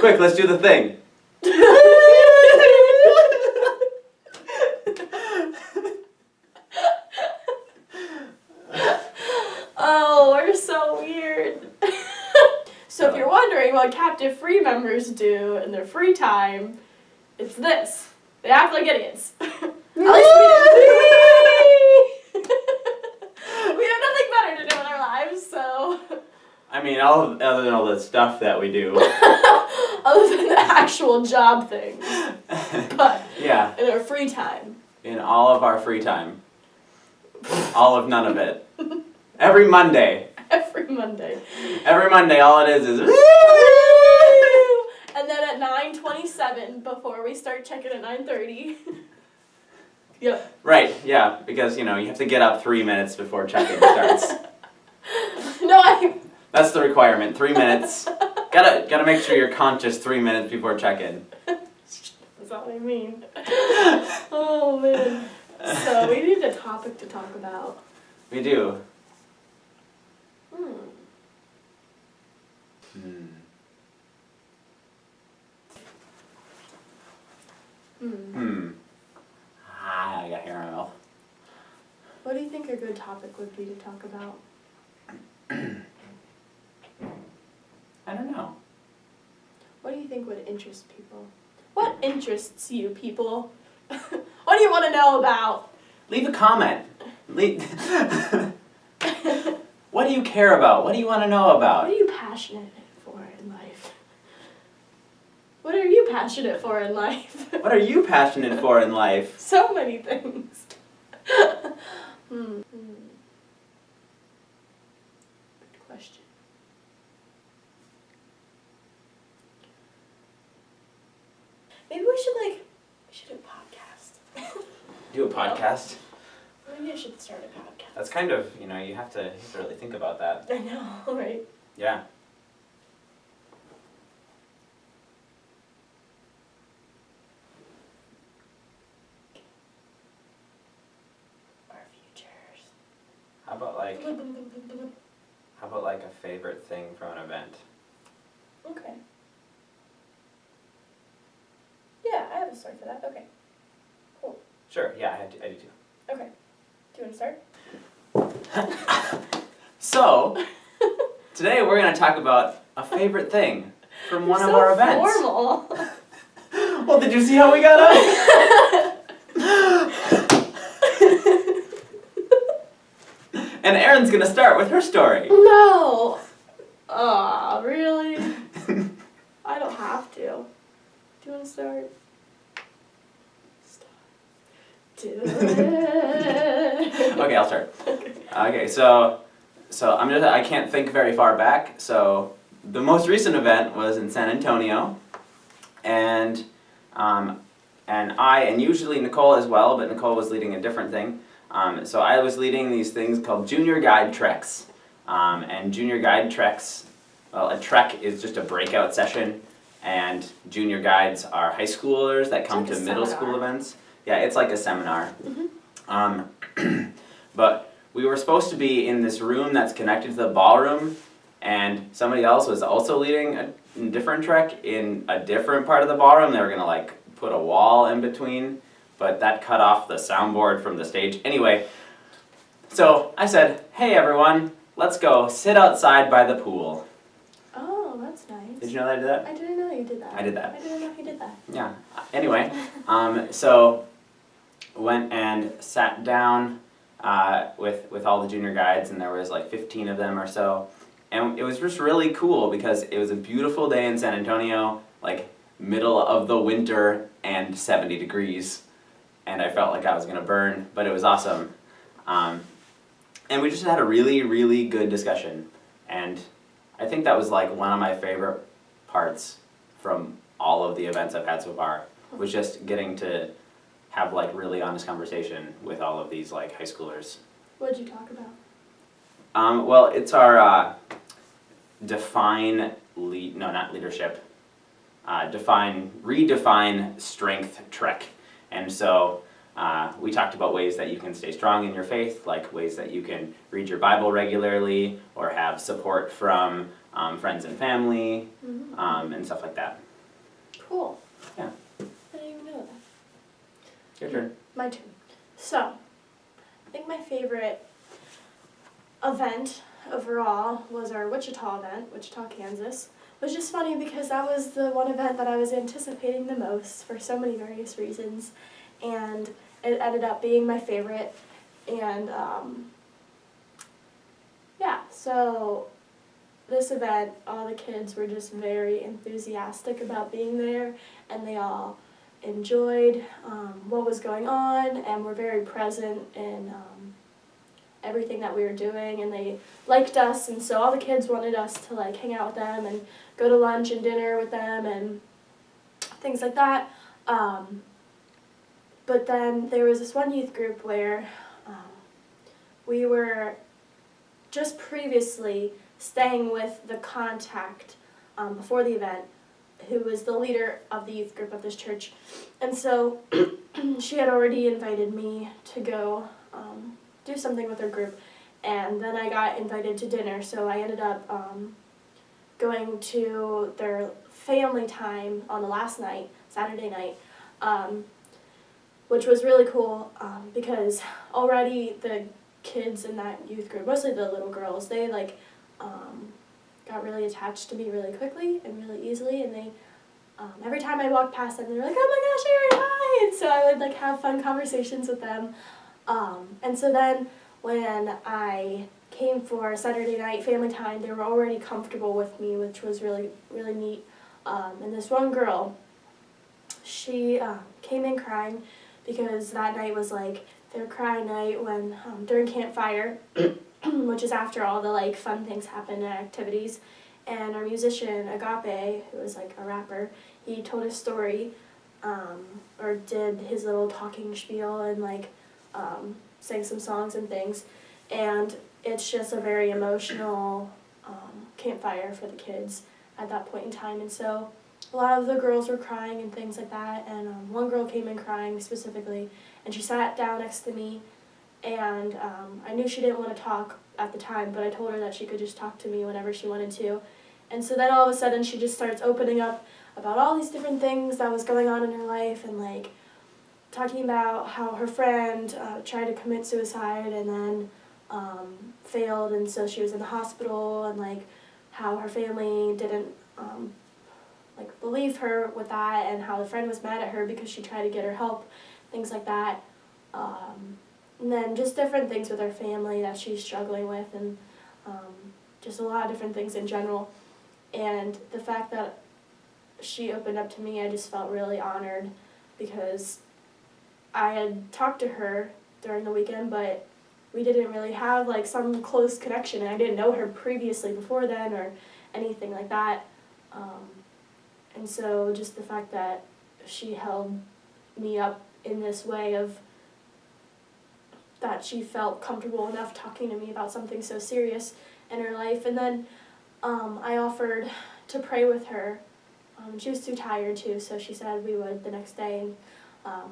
Quick, let's do the thing. Oh, we're so weird. So if you're wondering what Captive Free members do in their free time, it's this. They act like idiots. At least we do. We have nothing better to do in our lives, so... I mean, other than all the stuff that we do. Other than the actual job things. But yeah. in our free time. In all of our free time. All of none of it. Every Monday. Every Monday. Every Monday, all it is And then at 9:27, before we start checking at 9:30. Yep. Right, yeah, because, you have to get up 3 minutes before check-in starts. No, That's the requirement, 3 minutes. Gotta make sure you're conscious 3 minutes before check-in. That's not what I mean. Oh, man. So, we need a topic to talk about. We do. I got hair in my mouth. What do you think a good topic would be to talk about? I don't know. What do you think would interest people? What interests you, people? What do you want to know about? Leave a comment. What do you care about? What do you want to know about? What are you passionate for in life? What are you passionate for in life? What are you passionate for in life? So many things. Good question. Maybe we should do a podcast. Do a podcast? Maybe I should start a podcast. That's kind of, you have to really think about that. I know, right? Yeah. Our futures. How about like a favorite thing from an event? Okay. Yeah, I have a story for that. Okay. Cool. Sure, yeah, I do too. Okay. Do you want to start? So, today we're going to talk about a favorite thing from one of our events. Formal. Well, did you see how we got up? And Erin's going to start with her story. No. Aw, really? I don't have to. Do you want to start? Do it. Okay, I'll start. Okay, so I can't think very far back. So the most recent event was in San Antonio, and usually Nicole as well, but Nicole was leading a different thing. So I was leading these things called junior guide treks, and junior guide treks. Well, a trek is just a breakout session, and junior guides are high schoolers that come to middle school events. Yeah, it's like a seminar. But we were supposed to be in this room that's connected to the ballroom, and somebody else was also leading a different trek in a different part of the ballroom. They were going to put a wall in between, but that cut off the soundboard from the stage. Anyway, so I said, hey everyone, let's go sit outside by the pool. Oh, that's nice. Did you know that I did that? I didn't know you did that. I did that. I didn't know you did that. Yeah. Anyway, so went and sat down with all the junior guides, and there was 15 of them or so, and it was just really cool because it was a beautiful day in San Antonio, middle of the winter and 70 degrees, and I felt like I was gonna burn, but it was awesome, and we just had a really, really good discussion, and I think that was one of my favorite parts from all of the events I've had so far, was just getting to have really honest conversation with all of these high schoolers. What did you talk about? Well, it's our redefine strength trek, and so we talked about ways that you can stay strong in your faith, ways that you can read your Bible regularly or have support from friends and family, and stuff like that. Cool. Yeah. I didn't even know that. Your turn. My turn. So, I think my favorite event overall was our Wichita event, Wichita, Kansas. Which is funny because that was the one event that I was anticipating the most for so many various reasons. And it ended up being my favorite. And yeah, so this event, all the kids were just very enthusiastic about being there, and they all enjoyed what was going on and were very present in everything that we were doing, and they liked us, and so all the kids wanted us to like hang out with them and go to lunch and dinner with them and things like that. But then there was this one youth group where we were just previously staying with the contact before the event, who was the leader of the youth group of this church. And so she had already invited me to go do something with her group, and then I got invited to dinner, so I ended up going to their family time on the last night, Saturday night, which was really cool because already the kids in that youth group, mostly the little girls, they like got really attached to me really quickly and really easily, and they every time I walked past them, they were like, "Oh my gosh, Erin, hi!" And so I would like have fun conversations with them. And so then when I came for Saturday night family time, they were already comfortable with me, which was really, really neat. And this one girl, she came in crying because that night was like their cry night when during campfire, which is after all the like fun things happen and activities. And our musician Agape, who was like a rapper, he told a story, or did his little talking spiel and like sang some songs and things. And it's just a very emotional campfire for the kids at that point in time. And so a lot of the girls were crying and things like that. And one girl came in crying specifically, and she sat down next to me. And I knew she didn't want to talk at the time, but I told her that she could just talk to me whenever she wanted to. And so then all of a sudden she just starts opening up about all these different things that was going on in her life, and like talking about how her friend tried to commit suicide and then failed, and so she was in the hospital, and like how her family didn't like believe her with that, and how the friend was mad at her because she tried to get her help, things like that. And then just different things with her family that she's struggling with, and just a lot of different things in general. And the fact that she opened up to me, I just felt really honored, because I had talked to her during the weekend, but we didn't really have like some close connection, and I didn't know her previously before then or anything like that. And so just the fact that she held me up in this way of that she felt comfortable enough talking to me about something so serious in her life. And then I offered to pray with her. She was too tired to, so she said we would the next day. And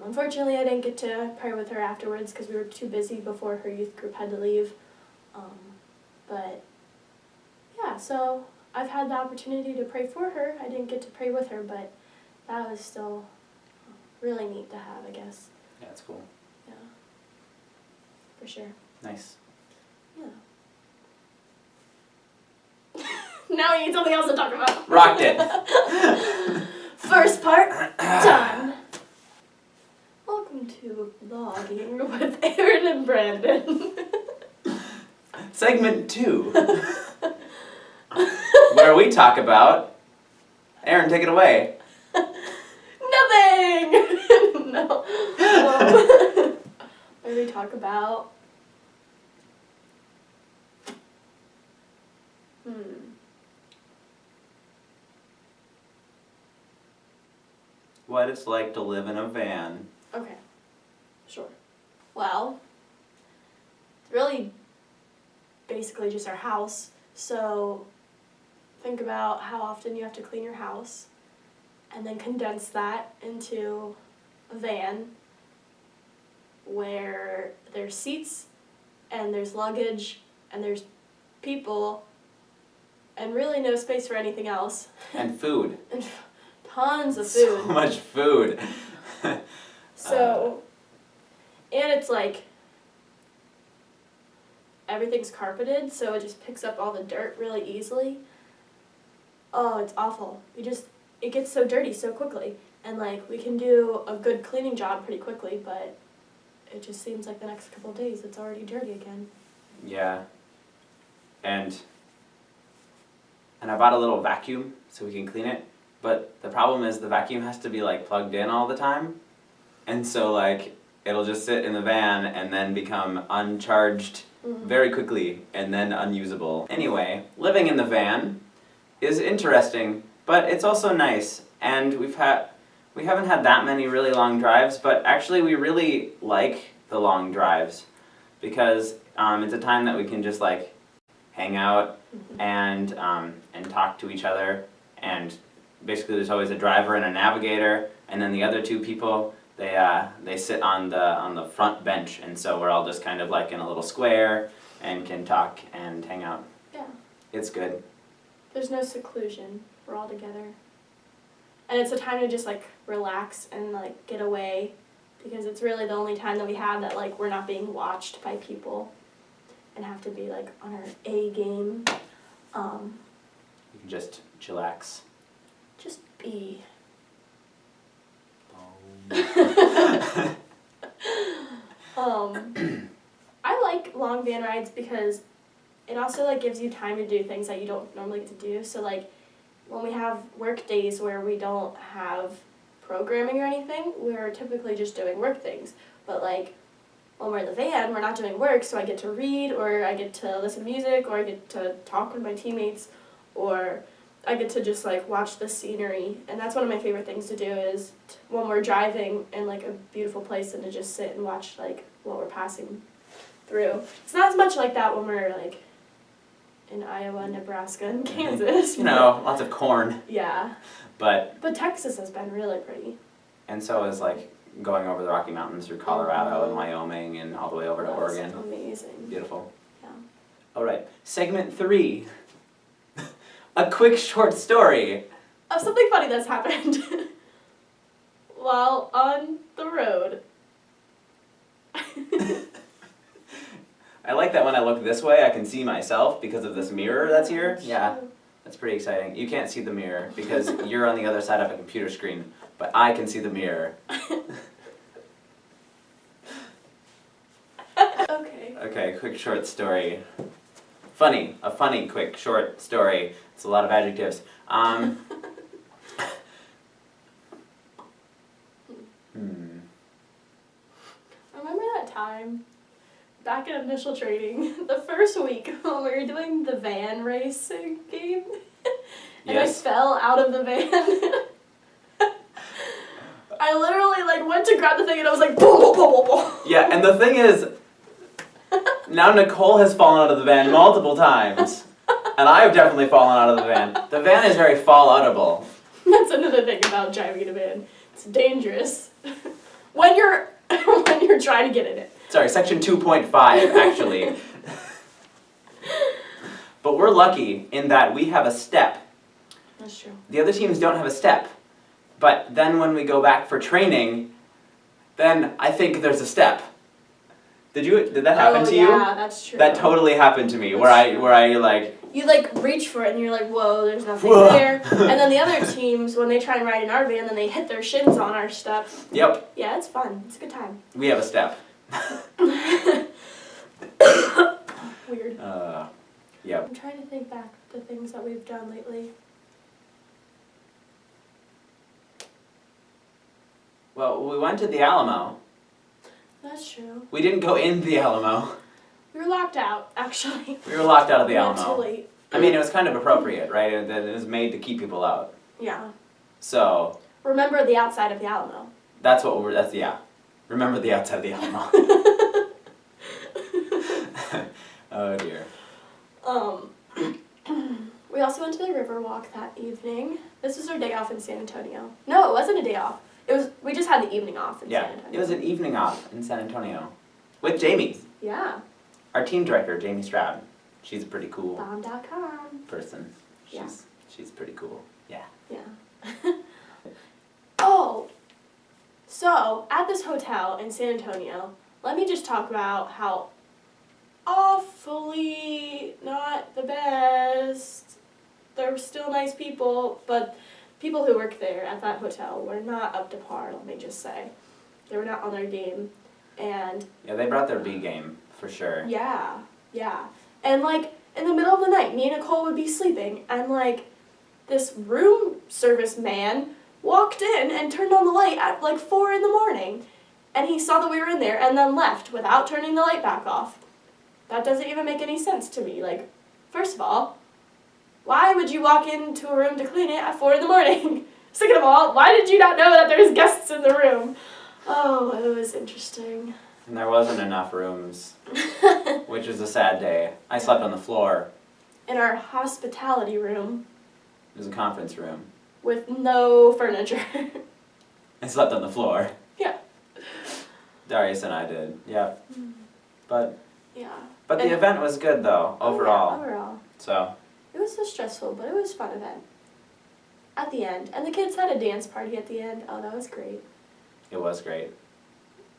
unfortunately, I didn't get to pray with her afterwards because we were too busy before her youth group had to leave. But yeah, so I've had the opportunity to pray for her. I didn't get to pray with her, but that was still really neat to have, I guess. Yeah, that's cool. Yeah, for sure. Nice. Yeah. Now we need something else to talk about. Rocked it. First part done. Welcome to Vlogging with Erin and Brandon. Segment 2, where we talk about... Erin, take it away. Nothing! No. Where we talk about... What it's like to live in a van. Okay. Sure. Well, it's really basically just our house. So think about how often you have to clean your house, and then condense that into a van where there's seats and there's luggage and there's people and really no space for anything else. And food. And tons of food. So much food. So, and it's like, everything's carpeted, so it just picks up all the dirt really easily. Oh, it's awful. It gets so dirty so quickly. And like, we can do a good cleaning job pretty quickly, but it just seems like the next couple of days it's already dirty again. Yeah. And I bought a little vacuum so we can clean it, but the problem is the vacuum has to be like plugged in all the time, and so like it'll just sit in the van and then become uncharged very quickly and then unusable. Anyway, living in the van is interesting, but it's also nice, and we haven't had that many really long drives, but actually we really like the long drives because it's a time that we can just like hang out and talk to each other, and basically there's always a driver and a navigator, and then the other two people they sit on the front bench, and so we're all just kind of like in a little square and can talk and hang out. Yeah. It's good. There's no seclusion. We're all together. And it's a time to just like relax and like get away, because it's really the only time that we have that like we're not being watched by people and have to be like on our A game. You can just chillax. Just be. I like long van rides because it also like gives you time to do things that you don't normally get to do. So like when we have work days where we don't have programming or anything, we're typically just doing work things. But like when we're in the van, we're not doing work, so I get to read, or I get to listen to music, or I get to talk with my teammates, or I get to just like watch the scenery. And that's one of my favorite things to do is when we're driving in like a beautiful place, and to just sit and watch like what we're passing through. It's not as much like that when we're like in Iowa, Nebraska, and Kansas. You know, lots of corn. Yeah. But Texas has been really pretty. And so is like going over the Rocky Mountains through Colorado and Wyoming and all the way over to Oregon. Amazing. Beautiful. Yeah. All right, segment 3. A quick short story. Of something funny that's happened while on the road. I like that when I look this way, I can see myself because of this mirror that's here. Yeah, that's pretty exciting. You can't see the mirror because you're on the other side of a computer screen, but I can see the mirror. Okay. Okay, quick short story. Funny, a funny quick short story. It's a lot of adjectives. Remember that time back in initial training, the first week when we were doing the van racing game? And Yes. I fell out of the van. I literally like went to grab the thing and I was like boom, boom, boom, boom, boom. Yeah, and the thing is, now Nicole has fallen out of the van multiple times. And I have definitely fallen out of the van. The van is very fall-outable. That's another thing about driving in a van. It's dangerous when you're trying to get in it. Sorry, section 2.5 actually. But we're lucky in that we have a step. That's true. The other teams don't have a step. But then when we go back for training, then I think there's a step. Did that happen to you? Yeah, that's true. That totally happened to me. Where I like. You like reach for it and you're like, whoa, there's nothing there. And then the other teams, when they try and ride in our van, then they hit their shins on our step. Yep. Yeah, it's fun. It's a good time. We have a step. Weird. Yep. I'm trying to think back to things that we've done lately. Well, we went to the Alamo. That's true. We didn't go in the Alamo. We were locked out, actually. We were locked out of the We Alamo. went too late. I mean, it was kind of appropriate, right? It was made to keep people out. Yeah. So. Remember the outside of the Alamo. That's what yeah. Remember the outside of the Alamo. Oh dear. We also went to the Riverwalk that evening. This was our day off in San Antonio. No, it wasn't a day off. We just had the evening off in San Antonio. It was an evening off in San Antonio. With Jamie. Yeah. Our team director, Jamie Stroud. She's a pretty cool Bomb.com. person. Yeah. She's pretty cool. Yeah. Yeah. So, at this hotel in San Antonio, let me just talk about how awfully not the best. They're still nice people, but people who work there at that hotel were not up to par, let me just say. They were not on their game. And Yeah, they brought their B game, for sure. yeah. And like, in the middle of the night, me and Nicole would be sleeping, and like, this room service man walked in and turned on the light at like 4 in the morning. And he saw that we were in there and then left without turning the light back off. That doesn't even make any sense to me. Like, first of all, why would you walk into a room to clean it at 4 in the morning? Second of all, why did you not know that there's guests in the room? Oh, it was interesting. And there wasn't enough rooms, which was a sad day. I slept on the floor. In our hospitality room. It was a conference room. With no furniture. I slept on the floor. Yeah. Darius and I did, yeah. But yeah. But the event was good though, overall. Yeah, overall. So. It was so stressful, but it was a fun event. At the end. And the kids had a dance party at the end. Oh, that was great. It was great.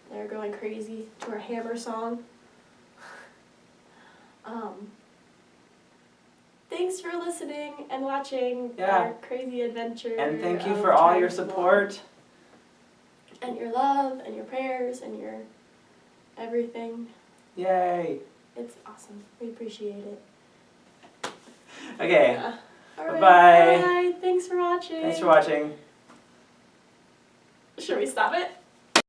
They were going crazy to our Hammer song. Thanks for listening and watching our crazy adventure. And thank you for all your support. And your love and your prayers and your everything. Yay. It's awesome. We appreciate it. Okay. Yeah. All right. Bye. Bye. Thanks for watching. Thanks for watching. Should we stop it?